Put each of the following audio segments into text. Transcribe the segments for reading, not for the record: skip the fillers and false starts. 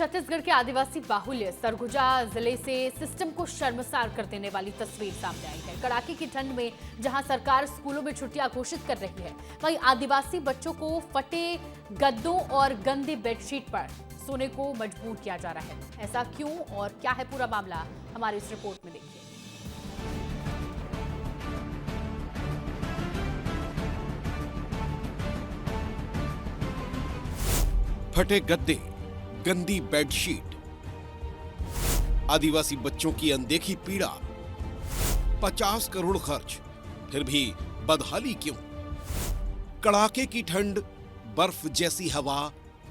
छत्तीसगढ़ के आदिवासी बाहुल्य सरगुजा जिले से सिस्टम को शर्मसार कर देने वाली तस्वीर सामने आई है। कड़ाके की ठंड में जहां सरकार स्कूलों में छुट्टियां घोषित कर रही है, वहीं आदिवासी बच्चों को फटे गद्दों और गंदे बेडशीट पर सोने को मजबूर किया जा रहा है। ऐसा क्यों और क्या है पूरा मामला, हमारी इस रिपोर्ट में देखिए। फटे गद्दे, गंदी बेडशीट, आदिवासी बच्चों की अनदेखी पीड़ा, 50 करोड़ खर्च, फिर भी बदहाली क्यों? कड़ाके की ठंड, बर्फ जैसी हवा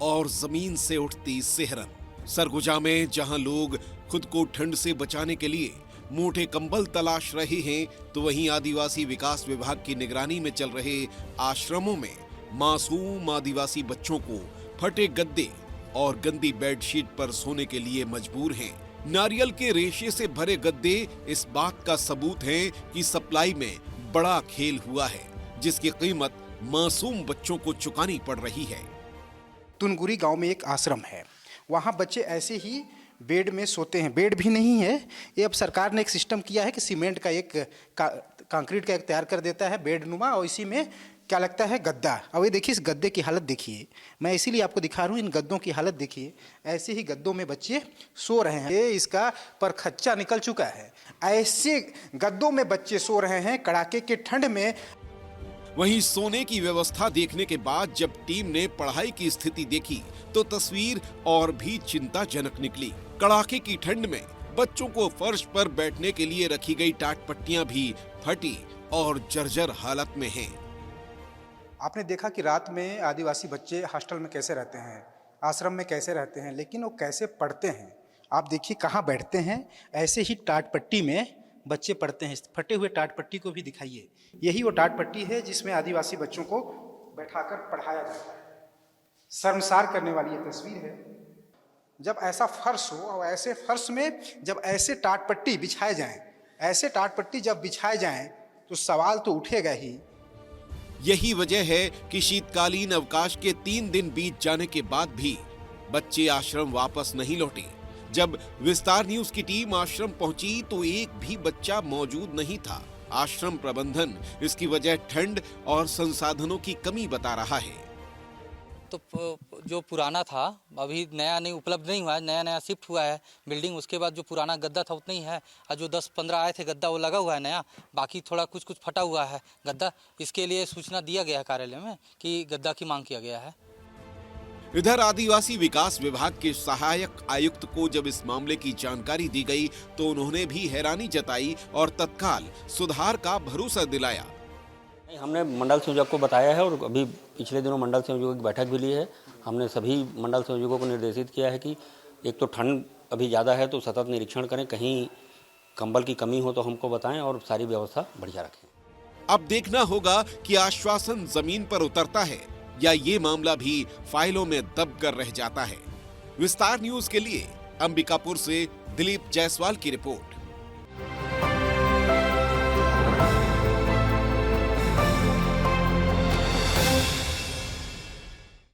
और जमीन से उठती सिहरन। सरगुजा में जहां लोग खुद को ठंड से बचाने के लिए मोटे कंबल तलाश रहे हैं, तो वहीं आदिवासी विकास विभाग की निगरानी में चल रहे आश्रमों में मासूम आदिवासी बच्चों को फटे गद्दे और गंदी बेडशीट पर सोने के लिए मजबूर हैं। नारियल के रेशे से भरे गद्दे इस बात का सबूत हैं कि सप्लाई में बड़ा खेल हुआ है, जिसकी कीमत मासूम बच्चों को चुकानी पड़ रही है। तुनगुरी गांव में एक आश्रम है, वहां बच्चे ऐसे ही बेड में सोते हैं। बेड भी नहीं है, ये अब सरकार ने एक सिस्टम किया है कि सीमेंट का एक कंक्रीट का एक तैयार कर देता है बेडनुमा, और इसी में क्या लगता है गद्दा। अब ये देखिए, इस गद्दे की हालत देखिए, मैं इसीलिए आपको दिखा रहा हूँ, इन गद्दों की हालत देखिए। ऐसे ही गद्दों में बच्चे सो रहे हैं, ये इसका परखच्चा निकल चुका है। ऐसे गद्दों में बच्चे सो रहे हैं कड़ाके के ठंड में। वहीं सोने की व्यवस्था देखने के बाद जब टीम ने पढ़ाई की स्थिति देखी तो तस्वीर और भी चिंताजनक निकली। कड़ाके की ठंड में बच्चों को फर्श पर बैठने के लिए रखी गई टाट पट्टियां भी फटी और जर्जर हालत में हैं। आपने देखा कि रात में आदिवासी बच्चे हॉस्टल में कैसे रहते हैं, आश्रम में कैसे रहते हैं, लेकिन वो कैसे पढ़ते हैं। आप देखिए कहाँ बैठते हैं, ऐसे ही टाट पट्टी में बच्चे पढ़ते हैं। फटे हुए टाट पट्टी को भी दिखाइए, यही वो टाट पट्टी है जिसमें आदिवासी बच्चों को बैठाकर पढ़ाया जाता है। शर्मसार करने वाली ये तस्वीर है। जब ऐसा फर्श हो और ऐसे फर्श में जब ऐसे टाट पट्टी बिछाए जाएं, ऐसे टाट पट्टी जब बिछाए जाएं तो सवाल तो उठेगा ही। यही वजह है कि शीतकालीन अवकाश के 3 दिन बीत जाने के बाद भी बच्चे आश्रम वापस नहीं लौटे। जब विस्तार न्यूज की टीम आश्रम पहुंची तो एक भी बच्चा मौजूद नहीं था। आश्रम प्रबंधन इसकी वजह ठंड और संसाधनों की कमी बता रहा है। तो जो पुराना था अभी नया नहीं उपलब्ध नहीं हुआ है, नया नया शिफ्ट हुआ है बिल्डिंग। उसके बाद जो पुराना गद्दा था उतना ही है, और जो 10-15 आए थे गद्दा वो लगा हुआ है नया, बाकी थोड़ा कुछ फटा हुआ है गद्दा। इसके लिए सूचना दिया गया है कार्यालय में कि गद्दा की मांग किया गया है। इधर आदिवासी विकास विभाग के सहायक आयुक्त को जब इस मामले की जानकारी दी गई तो उन्होंने भी हैरानी जताई और तत्काल सुधार का भरोसा दिलाया। हमने मंडल संयोजक को बताया है और अभी पिछले दिनों मंडल संयोजकों की बैठक भी ली है। हमने सभी मंडल संयोजकों को निर्देशित किया है कि एक तो ठंड अभी ज़्यादा है तो सतत निरीक्षण करें, कहीं कंबल की कमी हो तो हमको बताएं और सारी व्यवस्था बढ़िया रखें। अब देखना होगा कि आश्वासन जमीन पर उतरता है या ये मामला भी फाइलों में दब कर रह जाता है। विस्तार न्यूज के लिए अंबिकापुर से दिलीप जायसवाल की रिपोर्ट।